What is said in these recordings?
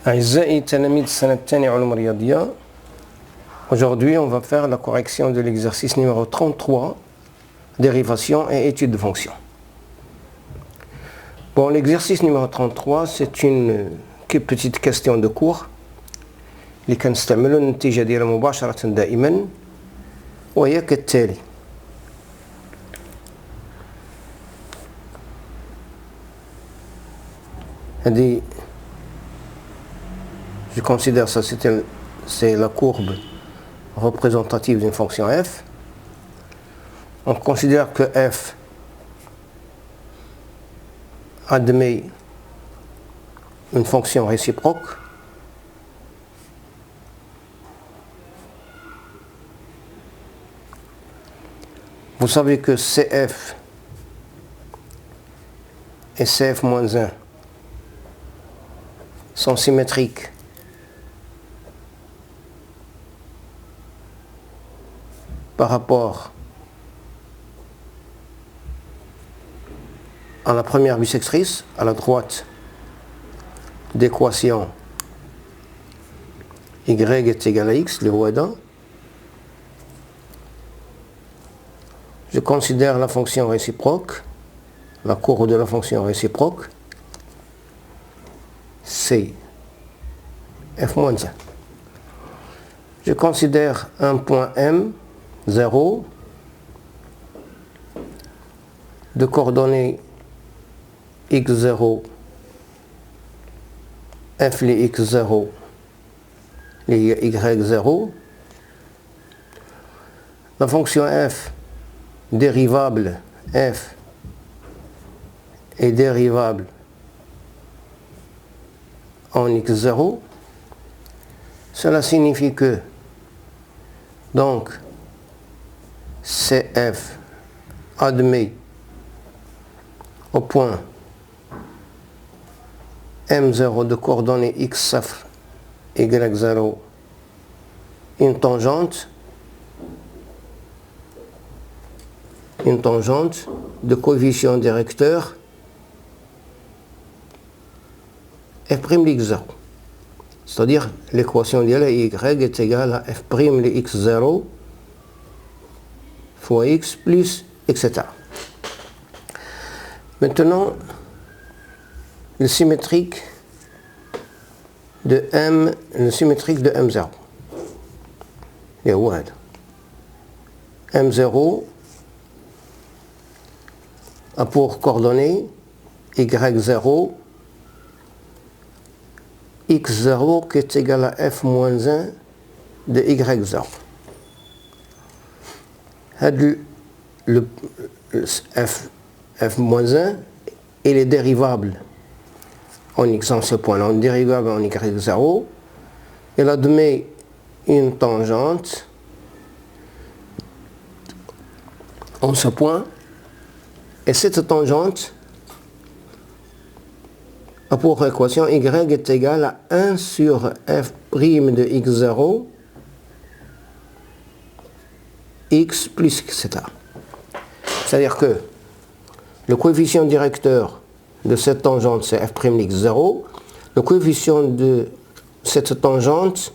أعزائي تلاميذ السنة الثانية علوم رياضية. Aujourd'hui, on va faire la correction de l'exercice numéro 33, dérivation et étude de fonctions. Bon, l'exercice numéro 33, c'est une petite question de cours اللي كنستعملوا النتيجة ديالها مباشرة دائما، وهي كالتالي. هذه je considère ça c'est la courbe représentative d'une fonction f. On considère que f admet une fonction réciproque vous savez que cf et cf-1 sont symétriques par rapport à la première bissectrice, à la droite d'équation y est égal à x, le Roeda. Je considère la fonction réciproque, la courbe de la fonction réciproque, c'est f-1. Je considère un point M, 0, de coordonnées x0, f les x0, les y0. La fonction f, dérivable f est dérivable en x0. Cela signifie que donc CF admet au point M0 de coordonnées x, y0 une tangente de coefficient directeur f' x0. C'est-à-dire l'équation de y est égale à f' les x0 fois x plus, etc. Maintenant, le symétrique de M0. M0 a pour coordonnées y0, x0 qui est égal à f-1 de y0. Le f-1 il est dérivable en x en ce point-là, en dérivable en y0. Il admet une tangente en ce point, et cette tangente a pour équation y est égal à 1 sur f' de x0 x plus, etc. C'est-à-dire que le coefficient directeur de cette tangente c'est f' x0, le coefficient de cette tangente,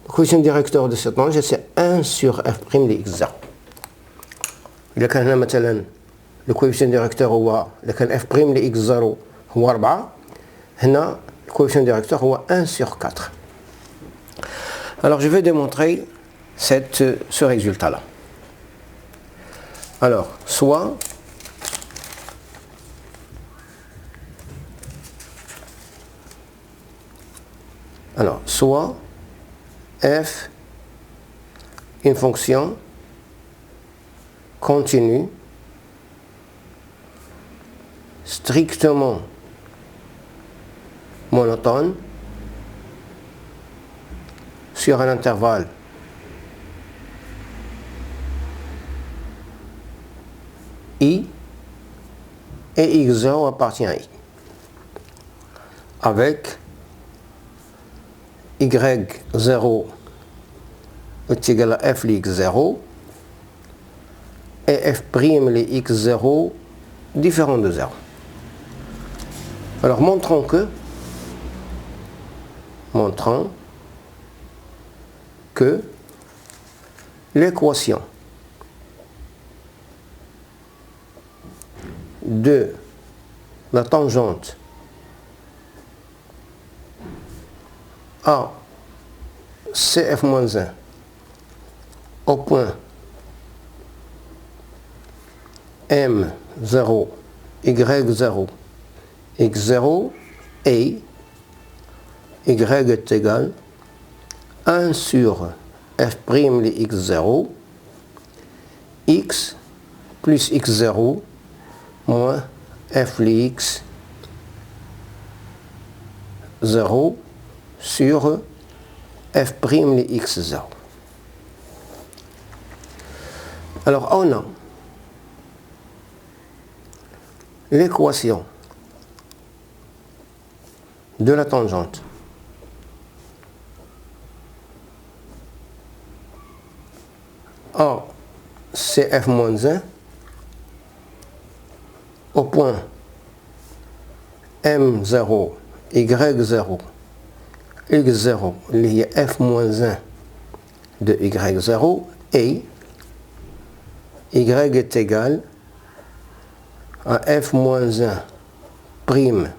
le coefficient directeur de cette tangente c'est 1 sur f' de x0. إذا كان هنا مثلا le coefficient directeur هو إذا كان f' de x0 هو 4، هنا le coefficient directeur هو 1 sur 4. Alors je vais démontrer ce résultat-là. Alors, soit f, une fonction continue, strictement monotone, sur un intervalle I, et x0 appartient à I, avec y0 est égal à f les x0 et f' les x0 différents de 0. Alors montrons que montrant que l'équation de la tangente à CF-1 au point M0, Y0, X0 et Y est égal à 1 sur F' de X0, X plus X0 moins F de X0 sur F' de X0. Alors on a l'équation de la tangente à CF-1 au point M0, Y0, X0 lié F-1 de Y0 et Y est égal à F-1 prime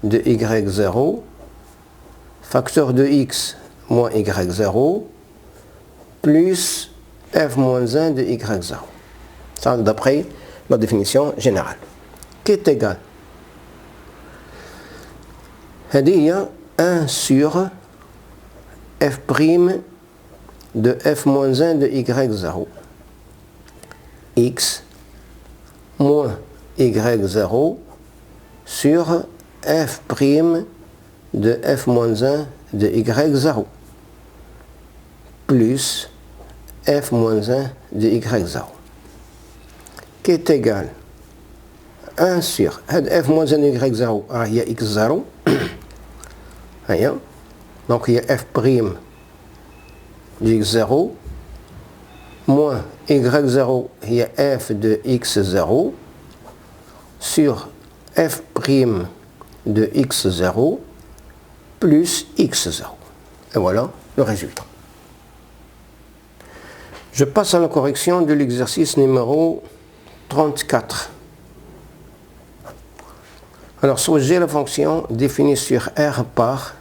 de Y0 facteur de X moins Y0 plus F-1 de Y0. Ça d'après la définition générale. Qui est égal il 1 sur F' de F-1 de Y0 X moins Y0 sur F' de F-1 de Y0 plus F-1 de Y0 qui est égal 1 sur F-1 de Y0, il y a X0 donc il y a F' de X0 moins Y0, il y a F de X0 sur F' de X0 plus X0. Et voilà le résultat. Je passe à la correction de l'exercice numéro 34. Alors, soit G la fonction définie sur R par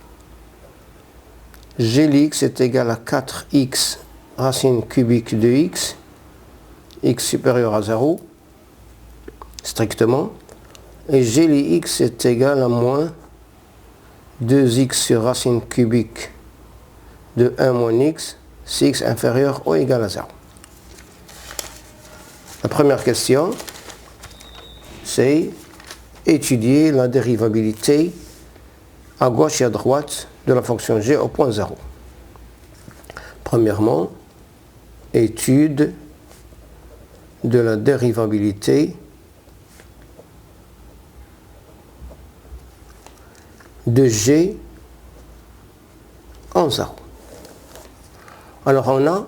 G de x est égal à 4x racine cubique de x, x supérieur à 0, strictement, et G de x est égal à moins 2x sur racine cubique de 1 moins x, si x inférieur ou égal à 0. La première question, c'est étudier la dérivabilité à gauche et à droite de la fonction g au point 0. Premièrement, étude de la dérivabilité de g en 0. Alors on a,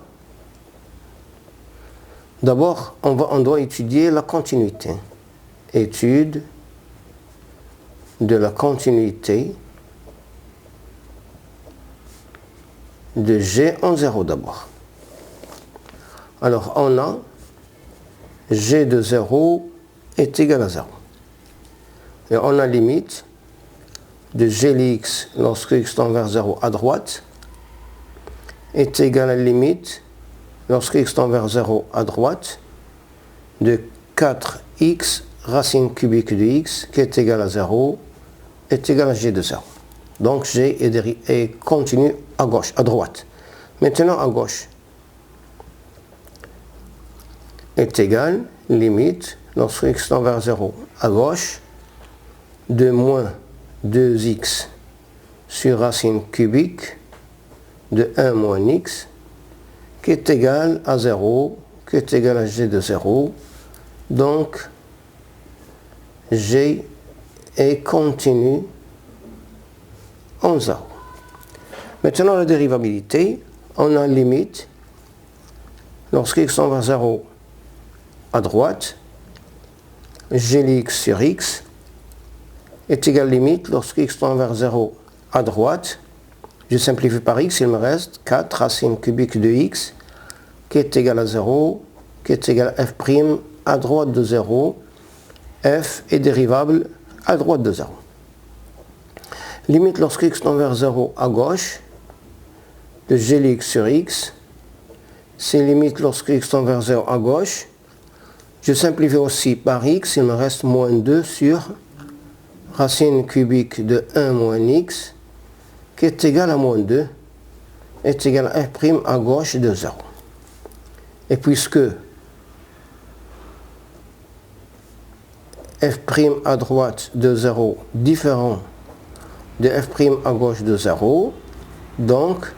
d'abord on doit étudier la continuité. Étude de la continuité de g en 0 d'abord. Alors on a g de 0 est égal à 0. Et on a limite de g de x lorsque x tend vers 0 à droite est égal à la limite lorsque x tend vers 0 à droite de 4x racine cubique de x qui est égal à 0 est égal à g de 0. Donc g est continu à gauche, à droite. Maintenant à gauche est égal, limite, lorsque x tend vers 0 à gauche, de moins 2x sur racine cubique de 1 moins x, qui est égal à 0, qui est égal à g de 0. Donc g est continu en 0. Maintenant la dérivabilité, on a limite lorsque x tend vers 0 à droite, g de x sur x est égal à limite lorsque x tend vers 0 à droite, je simplifie par x, il me reste 4 racine cubique de x qui est égal à 0, qui est égal à f' à droite de 0, f est dérivable à droite de 0. Limite lorsque x tend vers 0 à gauche de g de x sur x, c'est limite lorsque x tend vers 0 à gauche. Je simplifie aussi par x, il me reste moins 2 sur racine cubique de 1 moins x, qui est égal à moins 2, est égal à f' à gauche de 0. Et puisque f' à droite de 0 différent de f' à gauche de 0, donc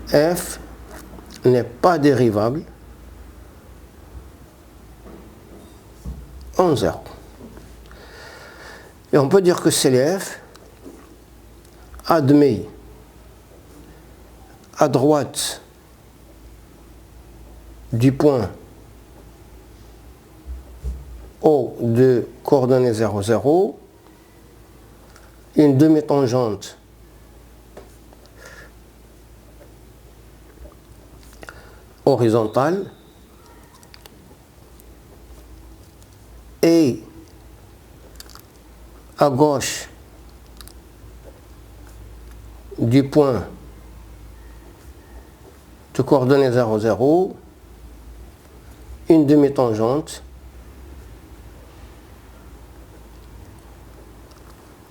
f n'est pas dérivable en 0. Et on peut dire que CLF admet à droite du point O de coordonnées 0, 0, une demi-tangente horizontale et à gauche du point de coordonnées 0, 0, une demi-tangente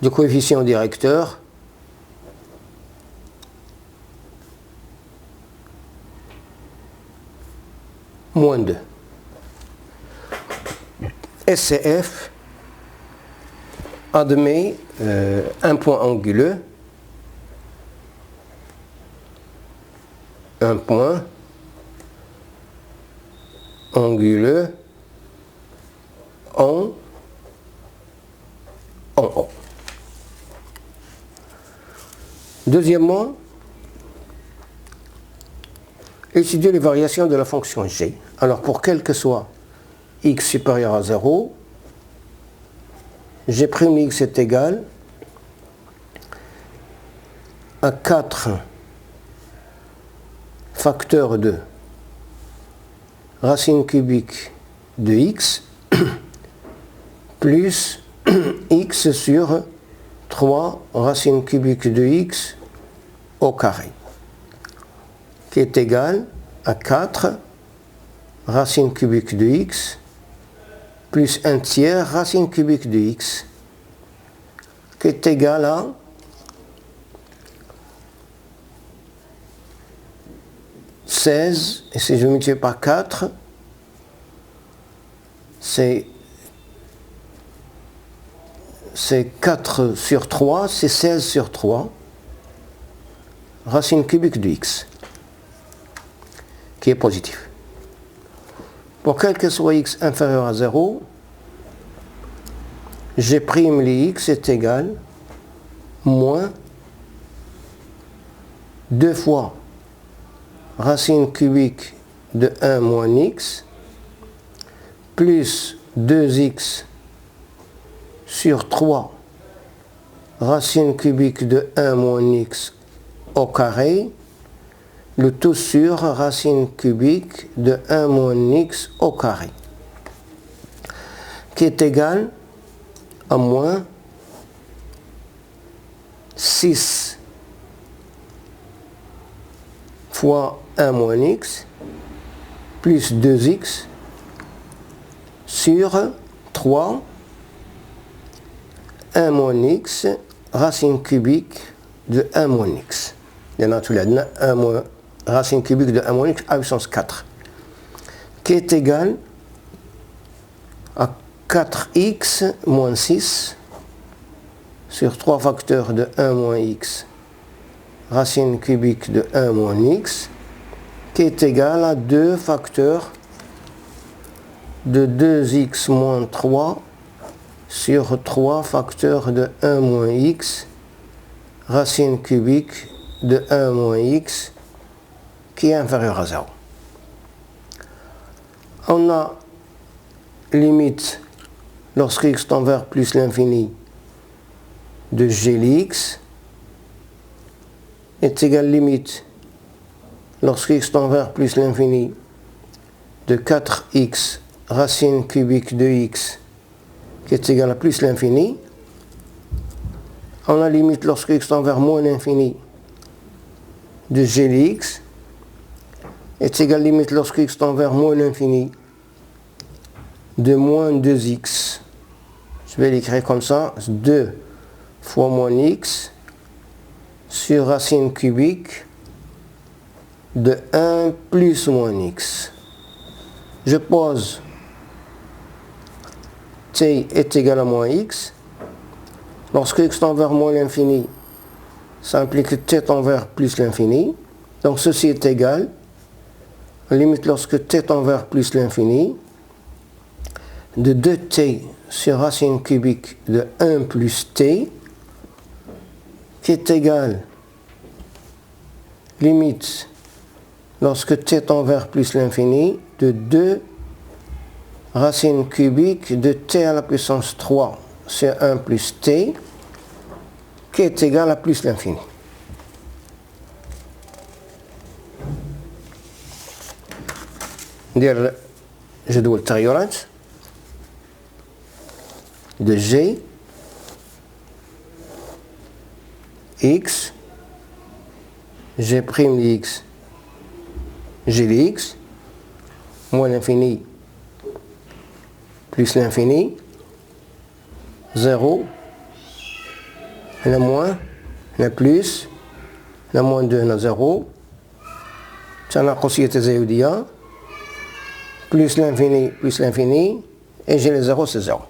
de coefficient directeur moins 2. SCF admet un point anguleux, en O. Deuxièmement, étudier les variations de la fonction g. Alors pour quel que soit x supérieur à 0, g' x est égal à 4 facteurs de racine cubique de x plus x sur 3 racine cubique de x au carré, qui est égal à 4 racine cubique de x plus 1 tiers racine cubique de x, qui est égal à 16, et si je multiplie par 4, c'est 4 sur 3, c'est 16 sur 3, racine cubique de x, qui est positif. Pour quel que soit x inférieur à 0, g' les x est égal moins 2 fois racine cubique de 1 moins x plus 2x sur 3 racine cubique de 1 moins x au carré, le tout sur racine cubique de 1 moins x au carré, qui est égal à moins 6 fois 1 moins x plus 2x sur 3 1 moins x racine cubique de 1 moins x. Il y en a tous les 1 moins racine cubique de 1 moins x à puissance 4, qui est égal à 4x moins 6 sur 3 facteurs de 1 moins x racine cubique de 1 moins x, qui est égal à 2 facteurs de 2x moins 3 sur 3 facteurs de 1 moins x racine cubique de 1 moins x, qui est inférieur à 0. On a limite lorsque x tend vers plus l'infini de g de x, est égal limite lorsque x tend vers plus l'infini de 4x racine cubique de x qui est égal à plus l'infini. On a limite lorsque x tend vers moins l'infini de g de x est égal limite lorsque x tend vers moins l'infini de moins 2x. Je vais l'écrire comme ça, 2 fois moins x sur racine cubique de 1 plus moins x. Je pose t est égal à moins x. Lorsque x tend vers moins l'infini, ça implique que t tend vers plus l'infini. Donc ceci est égal, limite lorsque t tend vers plus l'infini, de 2t sur racine cubique de 1 plus t, qui est égal, limite, lorsque t tend vers plus l'infini, de 2 racine cubique de t à la puissance 3 sur 1 plus t, qui est égal à plus l'infini. ندير جدول التغيرات de g x g' de x g de x moins l'infini plus l'infini 0 la moins la plus la moins 2 la 0 تناقصية تزايدية plus l'infini et g les 0 c'est 0.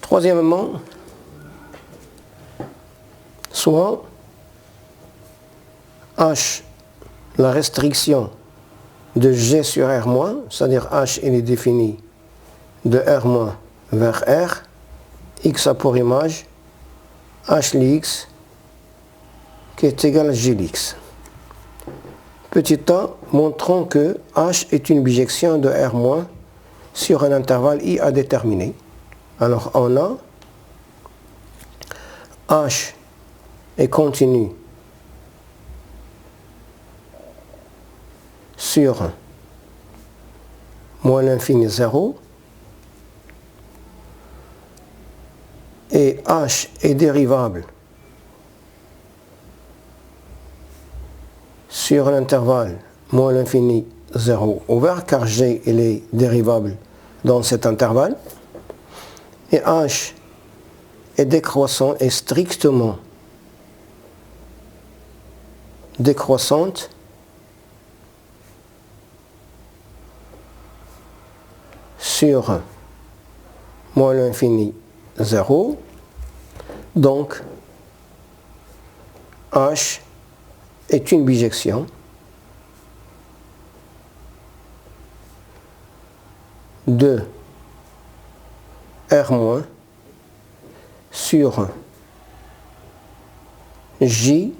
Troisièmement, soit h, la restriction de g sur r-, c'est-à-dire h il est défini de r- vers r, x a pour image h x qui est égal à g x. Petit a, montrons que h est une bijection de r- sur un intervalle i à déterminer. Alors on a h est continu sur moins l'infini 0 et h est dérivable sur l'intervalle moins l'infini 0 ouvert car g il est dérivable dans cet intervalle. Et h est décroissant et strictement décroissante sur moins l'infini 0. Donc, h est une bijection de r- sur j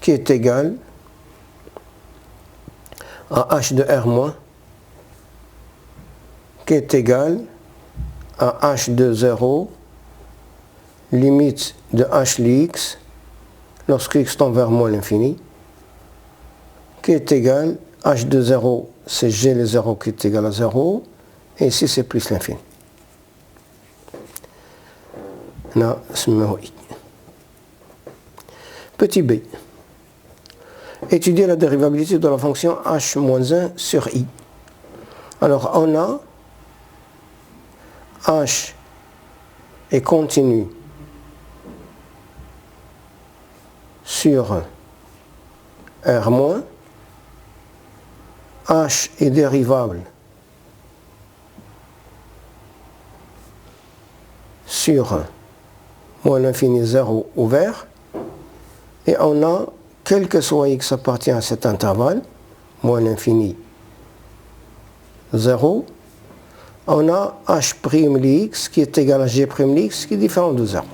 qui est égal à h de r- qui est égal à h de 0 limite de h de x lorsque x tend vers moins l'infini qui est égal h de 0 c'est g les 0 qui est égal à 0 et ici c'est plus l'infini. Là, petit b. Étudier la dérivabilité de la fonction h-1 sur i. Alors on a h est continu sur r-, h est dérivable sur moins l'infini 0 ouvert et on a, quel que soit x appartient à cet intervalle, moins l'infini 0, on a h' de x qui est égal à g' de x qui est différent de 0.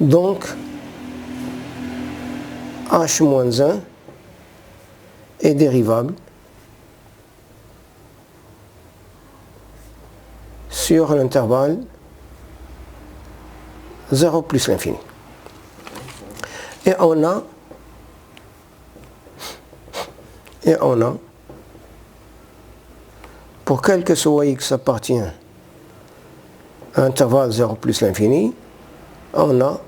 Donc, h-1 est dérivable sur l'intervalle 0 plus l'infini. Et on a pour quel que soit x appartient à l'intervalle 0 plus l'infini, on a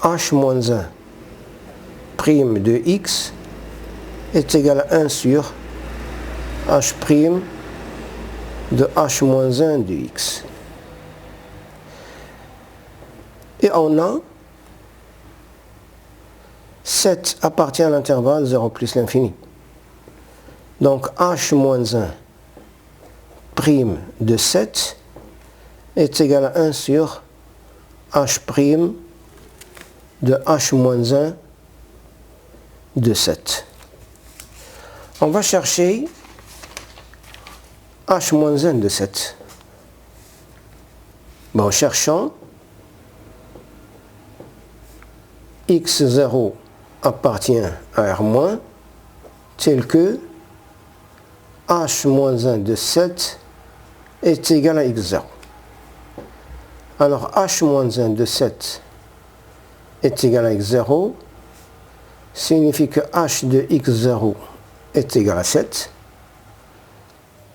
h moins 1 prime de x est égal à 1 sur h prime de h moins 1 de x. Et on a 7 appartient à l'intervalle 0 plus l'infini. Donc h moins 1 prime de 7 est égal à 1 sur h prime de h moins 1 de 7. On va chercher h moins 1 de 7. Bon, cherchant x0 appartient à R-, tel que h moins 1 de 7 est égal à x0. Alors h moins 1 de 7 est égal à x0 signifie que h de x0 est égal à 7,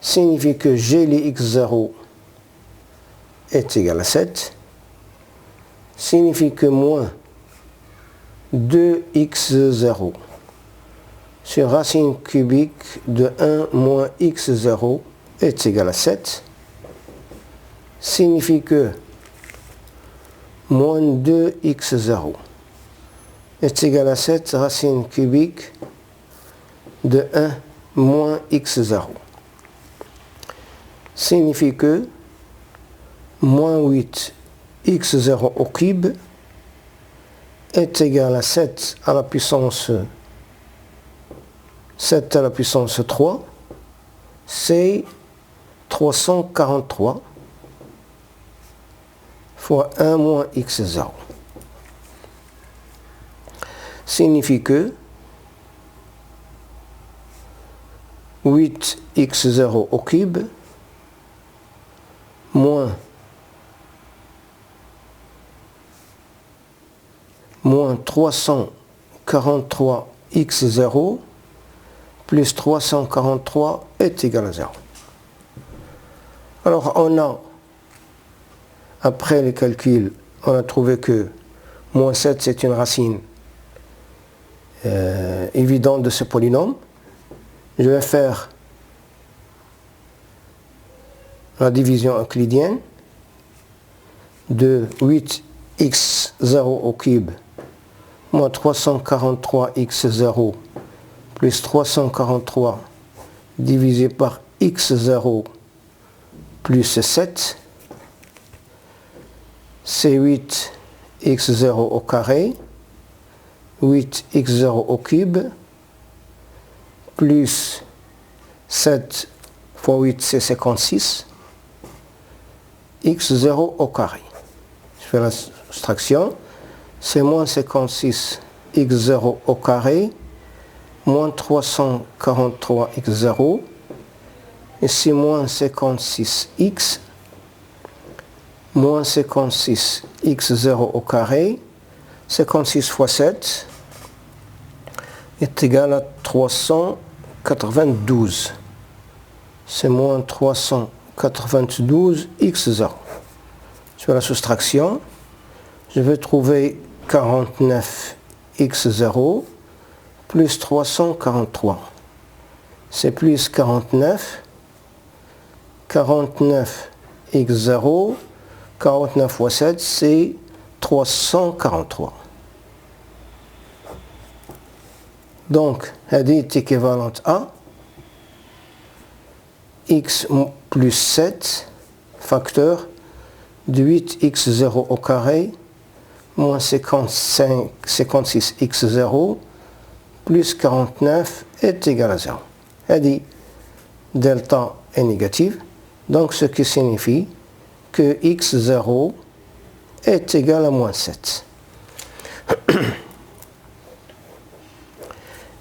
signifie que g de x0 est égal à 7, signifie que moins 2x0 sur racine cubique de 1 moins x0 est égal à 7, signifie que moins 2x0 est égal à 7 racine cubique de 1 moins x0. Signifie que moins 8x0 au cube est égal à 7 à la puissance 3, c'est 343 fois 1 moins x0. Signifie que 8x0 au cube moins 343x0 plus 343 est égal à 0. Alors on a, après les calculs, on a trouvé que moins 7 c'est une racine évidente de ce polynôme. Je vais faire la division euclidienne de 8x0 au cube moins 343x0 plus 343 divisé par x0 plus 7, c'est 8x0 au carré, 8x0 au cube, plus 7 fois 8 c'est 56, x0 au carré. Je fais la soustraction, c'est moins 56 x0 au carré, moins 343 x0, et c'est moins 56x, moins 56 x0 au carré, 56 fois 7 est égal à 392. C'est moins 392 x0. Je fais la soustraction, je vais trouver 49 x0 plus 343. C'est plus 49 x0, 49 fois 7, c'est 343. Donc, elle est équivalente à x plus 7, facteur de 8x0 au carré, moins 56x0, plus 49 est égal à 0. Elle dit delta est négative, donc ce qui signifie que x0 est égal à moins 7.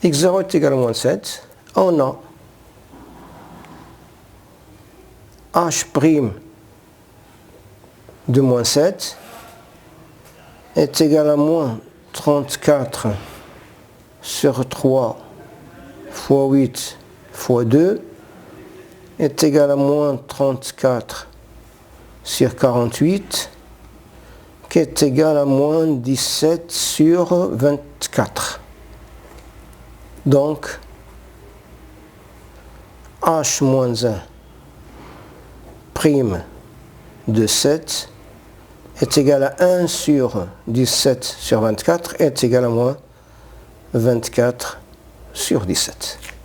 x0 est égal à moins 7, on a h' de moins 7 est égal à moins 34 sur 3 fois 8 fois 2 est égal à moins 34 sur 48 qui est égal à moins 17 sur 24. Donc, h moins 1 prime de 7 est égal à 1 sur 17 sur 24 est égal à moins 24 sur 17.